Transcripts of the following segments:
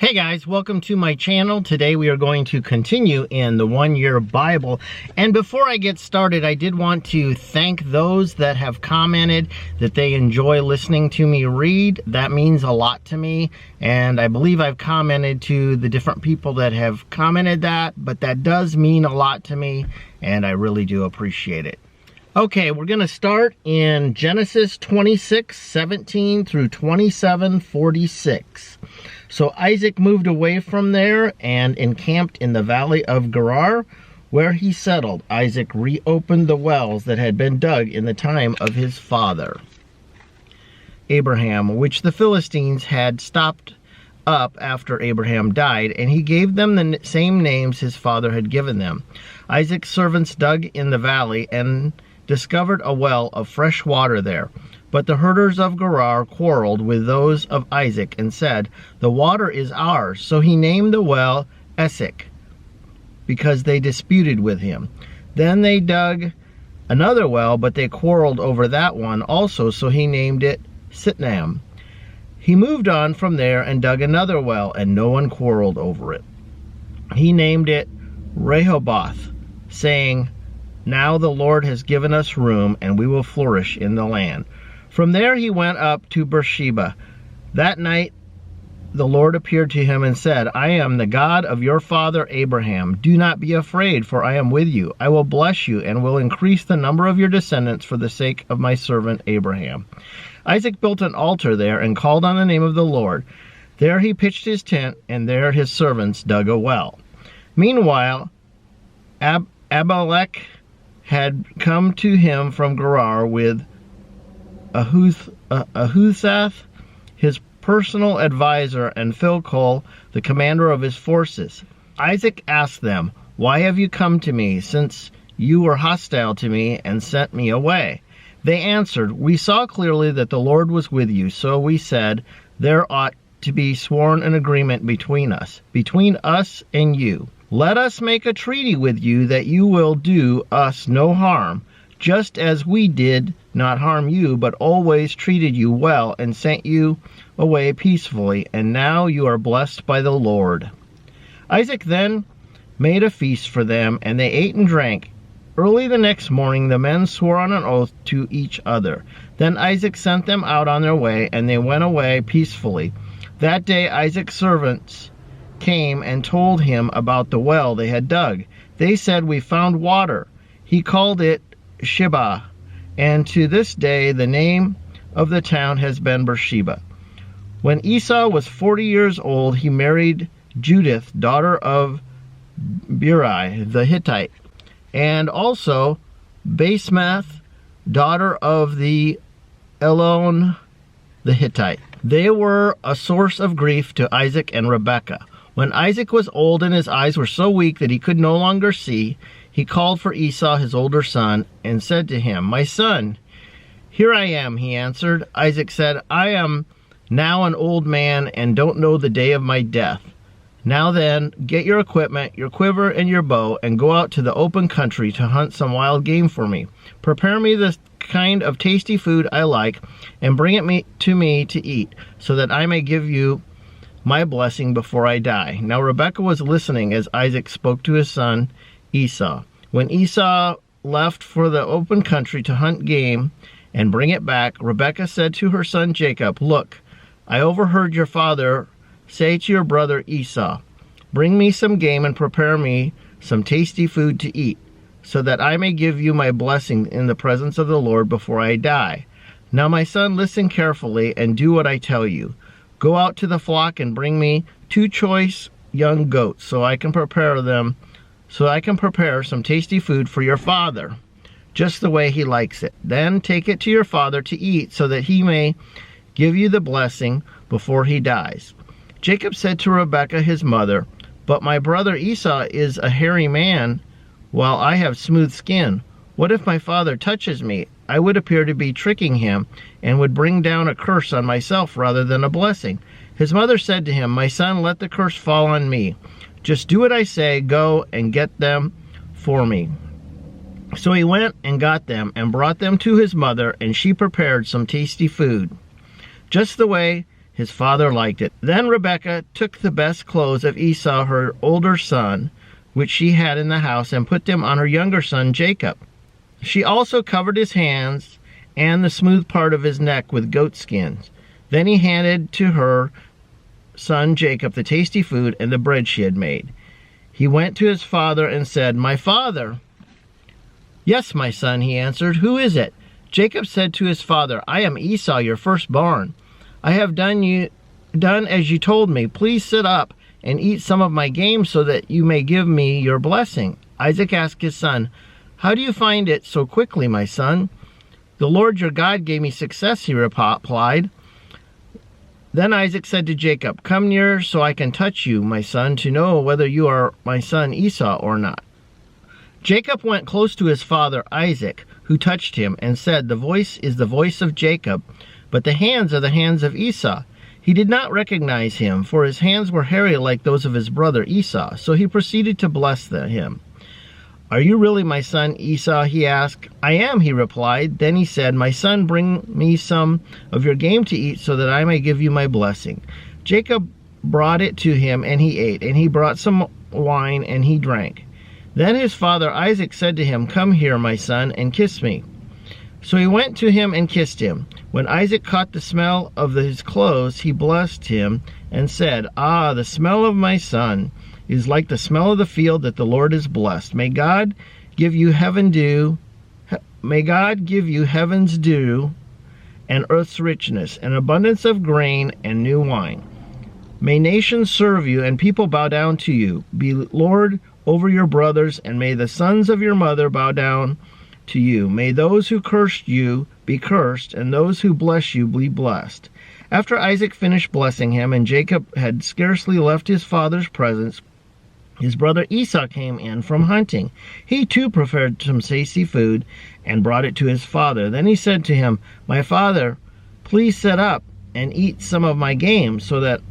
Hey guys, welcome to my channel. Today we are going to continue in the 1 Year Bible. And before I get started, I did want to thank those that have commented that they enjoy listening to me read. That means a lot to me. And I believe I've commented to the different people that have commented that, but that does mean a lot to me, and I really do appreciate it. Okay, we're going to start in Genesis 26:17 through 27:46. So Isaac moved away from there and encamped in the valley of Gerar, where he settled. Isaac reopened the wells that had been dug in the time of his father Abraham, which the Philistines had stopped up after Abraham died, and he gave them the same names his father had given them. Isaac's servants dug in the valley and discovered a well of fresh water there. But the herders of Gerar quarreled with those of Isaac and said, "The water is ours." So he named the well Esek, because they disputed with him. Then they dug another well, but they quarreled over that one also, so he named it Sitnam. He moved on from there and dug another well, and no one quarreled over it. He named it Rehoboth, saying, "Now the Lord has given us room, and we will flourish in the land." From there he went up to Beersheba. That night the Lord appeared to him and said, "I am the God of your father Abraham. Do not be afraid, for I am with you. I will bless you and will increase the number of your descendants for the sake of my servant Abraham." Isaac built an altar there and called on the name of the Lord. There he pitched his tent, and there his servants dug a well. Meanwhile, Abimelech had come to him from Gerar with Ahuzzath, his personal advisor, and Phicol, the commander of his forces. Isaac asked them, "Why have you come to me, since you were hostile to me and sent me away?" They answered, "We saw clearly that the Lord was with you, so we said, there ought to be sworn an agreement between us and you. Let us make a treaty with you that you will do us no harm, just as we did not harm you, but always treated you well and sent you away peacefully, and now you are blessed by the Lord." Isaac then made a feast for them, and they ate and drank. Early the next morning the men swore on an oath to each other. Then Isaac sent them out on their way, and they went away peacefully. That day Isaac's servants came and told him about the well they had dug. They said, "We found water." He called it Sheba, and to this day the name of the town has been Beersheba. When Esau was 40 years old, he married Judith, daughter of Beeri the Hittite, and also Basemath, daughter of the Elon the Hittite. They were a source of grief to Isaac and Rebekah. When Isaac was old and his eyes were so weak that he could no longer see, he called for Esau, his older son, and said to him, "My son." "Here I am," he answered. Isaac said, "I am now an old man and don't know the day of my death. Now then, get your equipment, your quiver and your bow, and go out to the open country to hunt some wild game for me. Prepare me the kind of tasty food I like, and bring it to me to eat, so that I may give you my blessing before I die." Now Rebekah was listening as Isaac spoke to his son Esau. When Esau left for the open country to hunt game and bring it back, Rebekah said to her son Jacob, "Look, I overheard your father say to your brother Esau, 'Bring me some game and prepare me some tasty food to eat, so that I may give you my blessing in the presence of the Lord before I die.' Now my son, listen carefully and do what I tell you. Go out to the flock and bring me 2 choice young goats, so I can prepare some tasty food for your father, just the way he likes it. Then take it to your father to eat, so that he may give you the blessing before he dies." Jacob said to Rebekah his mother, "But my brother Esau is a hairy man, while I have smooth skin. What if my father touches me? I would appear to be tricking him, and would bring down a curse on myself rather than a blessing." His mother said to him, "My son, let the curse fall on me. Just do what I say. Go and get them for me." So he went and got them and brought them to his mother, and she prepared some tasty food, just the way His father liked it. Then Rebekah took the best clothes of Esau, her older son, which she had in the house, and put them on her younger son Jacob. She also covered his hands and the smooth part of his neck with goat skins. Then he handed to her son Jacob the tasty food and the bread she had made. He went to his father and said, "My father." "Yes, my son," he answered. "Who is it?" Jacob said to his father, "I am Esau, your firstborn. I have done as you told me. Please sit up and eat some of my game so that you may give me your blessing." Isaac asked his son, "How do you find it so quickly, my son?" "The Lord your God gave me success," he replied. Then Isaac said to Jacob, "Come near so I can touch you, my son, to know whether you are my son Esau or not." Jacob went close to his father Isaac, who touched him, and said, "The voice is the voice of Jacob, but the hands are the hands of Esau." He did not recognize him, for his hands were hairy like those of his brother Esau, so he proceeded to bless him. "Are you really my son Esau?" he asked. "I am," he replied. Then he said, "My son, bring me some of your game to eat so that I may give you my blessing." Jacob brought it to him, and he ate, and he brought some wine, and he drank. Then his father Isaac said to him, "Come here, my son, and kiss me." So he went to him and kissed him. When Isaac caught the smell of his clothes, he blessed him and said, "Ah, the smell of my son is like the smell of the field that the Lord has blessed. May God give you heaven's dew and earth's richness, an abundance of grain and new wine. May nations serve you and people bow down to you. Be Lord over your brothers, and may the sons of your mother bow down to you. May those who cursed you be cursed, and those who bless you be blessed." After Isaac finished blessing him, and Jacob had scarcely left his father's presence, his brother Esau came in from hunting. He too prepared some tasty food and brought it to his father. Then he said to him, "My father, please sit up and eat some of my game so that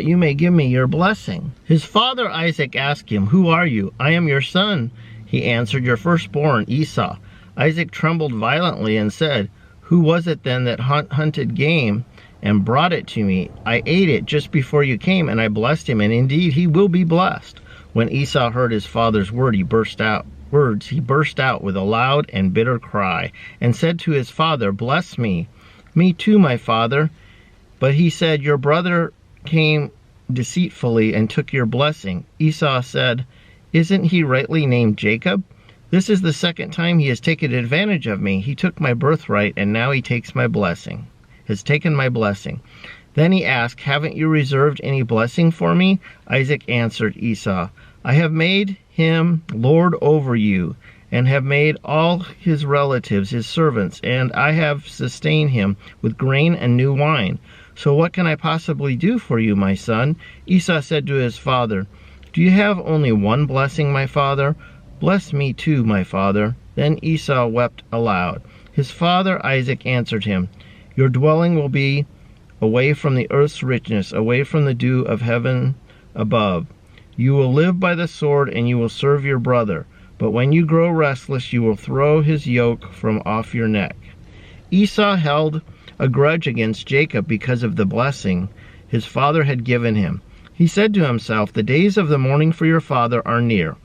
you may give me your blessing." His father Isaac asked him, "Who are you?" "I am your son," he answered, "your firstborn, Esau." Isaac trembled violently and said, "Who was it then that hunted game and brought it to me? I ate it just before you came, and I blessed him, and indeed he will be blessed." When Esau heard his father's words, he burst out with a loud and bitter cry, and said to his father, "Bless me, me too, my father." But he said, "Your brother came deceitfully and took your blessing." Esau said, "Isn't he rightly named Jacob? This is the second time he has taken advantage of me. He took my birthright, and now he has taken my blessing." Then he asked, "Haven't you reserved any blessing for me?" Isaac answered Esau, "I have made him lord over you, and have made all his relatives his servants, and I have sustained him with grain and new wine. So what can I possibly do for you, my son?" Esau said to his father, "Do you have only one blessing, my father? Bless me too, my father." Then Esau wept aloud. His father Isaac answered him, "Your dwelling will be away from the earth's richness, away from the dew of heaven above. You will live by the sword, and you will serve your brother. But when you grow restless, you will throw his yoke from off your neck." Esau held a grudge against Jacob because of the blessing his father had given him. He said to himself, "The days of the mourning for your father are near,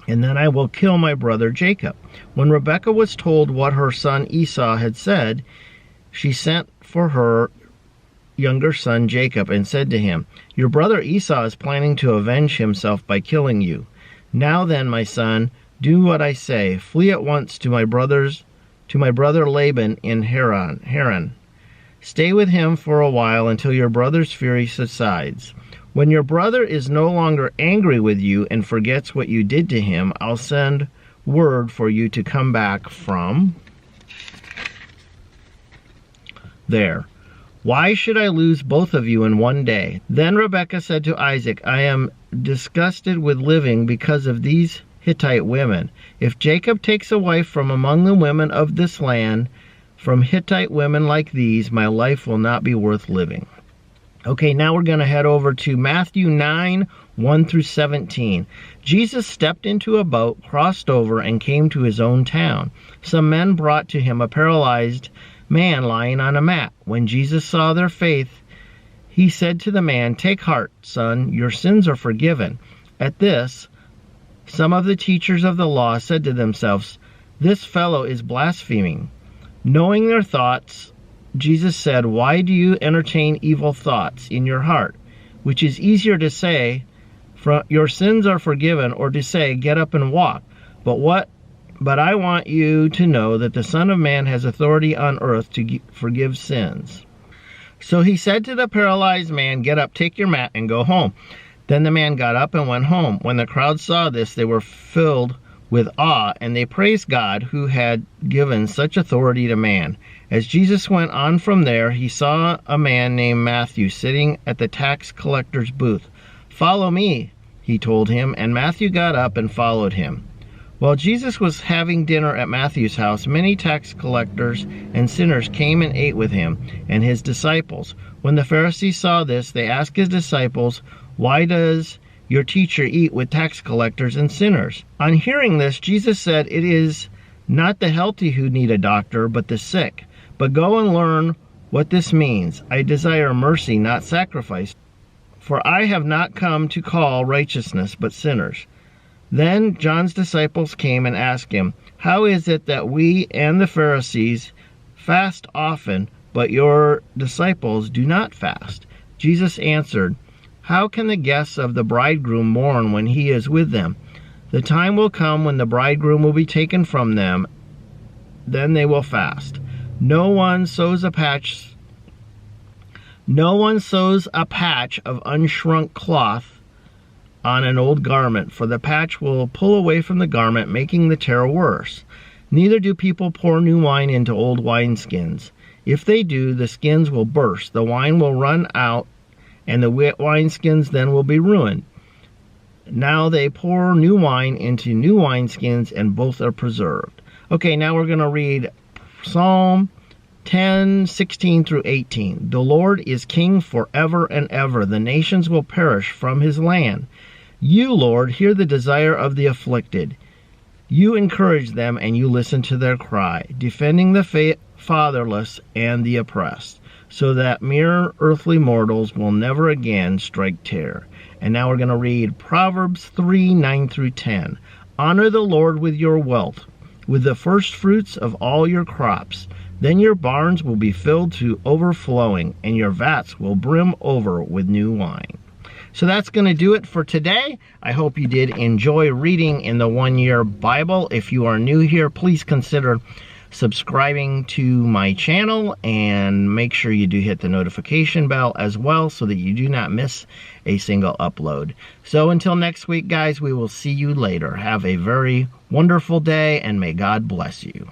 and then I will kill my brother Jacob." When Rebekah was told what her son Esau had said, she sent for her younger son Jacob and said to him, "Your brother Esau is planning to avenge himself by killing you. Now then, my son, do what I say. Flee at once to my brother Laban in Haran. Stay with him for a while until your brother's fury subsides. When your brother is no longer angry with you and forgets what you did to him, I'll send word for you to come back from there. Why should I lose both of you in one day?" Then Rebekah said to Isaac, "I am disgusted with living because of these Hittite women. If Jacob takes a wife from among the women of this land, from Hittite women like these, my life will not be worth living." Okay, now we're going to head over to Matthew 9, 1 through 17. Jesus stepped into a boat, crossed over, and came to his own town. Some men brought to him a paralyzed man lying on a mat. When Jesus saw their faith, He said to the man, "Take heart, son, your sins are forgiven." At this, some of the teachers of the law said to themselves, "This fellow is blaspheming." Knowing their thoughts, Jesus said, "Why do you entertain evil thoughts in your heart? Which is easier to say, 'Your sins are forgiven,' or to say, 'Get up and walk'? But I want you to know that the Son of Man has authority on earth to forgive sins." So he said to the paralyzed man, "Get up, take your mat, and go home." Then the man got up and went home. When the crowd saw this, they were filled with awe, and they praised God who had given such authority to man. As Jesus went on from there, he saw a man named Matthew sitting at the tax collector's booth. "Follow me," he told him, and Matthew got up and followed him. While Jesus was having dinner at Matthew's house, many tax collectors and sinners came and ate with him and his disciples. When the Pharisees saw this, they asked his disciples, "Why does your teacher eat with tax collectors and sinners?" On hearing this, Jesus said, "It is not the healthy who need a doctor, but the sick. But go and learn what this means. I desire mercy, not sacrifice, for I have not come to call righteousness, but sinners." Then John's disciples came and asked him, "How is it that we and the Pharisees fast often, but your disciples do not fast?" Jesus answered, "How can the guests of the bridegroom mourn when he is with them? The time will come when the bridegroom will be taken from them. Then they will fast. No one sews a patch of unshrunk cloth on an old garment, for the patch will pull away from the garment, making the tear worse. Neither do people pour new wine into old wineskins. If they do, the skins will burst, the wine will run out, and the wineskins then will be ruined. Now they pour new wine into new wineskins, and both are preserved." Okay, now we're going to read Psalm 10:16 through 18. "The Lord is king forever and ever. The nations will perish from his land. You, Lord, hear the desire of the afflicted. You encourage them, and you listen to their cry, defending the fatherless and the oppressed, so that mere earthly mortals will never again strike terror." And now we're going to read Proverbs 3:9 through 10. "Honor the Lord with your wealth, with the first fruits of all your crops. Then your barns will be filled to overflowing, and your vats will brim over with new wine." So that's going to do it for today. I hope you did enjoy reading in the One Year Bible. If you are new here, please consider subscribing to my channel, and make sure you do hit the notification bell as well so that you do not miss a single upload. So until next week, guys, we will see you later. Have a very wonderful day, and may God bless you.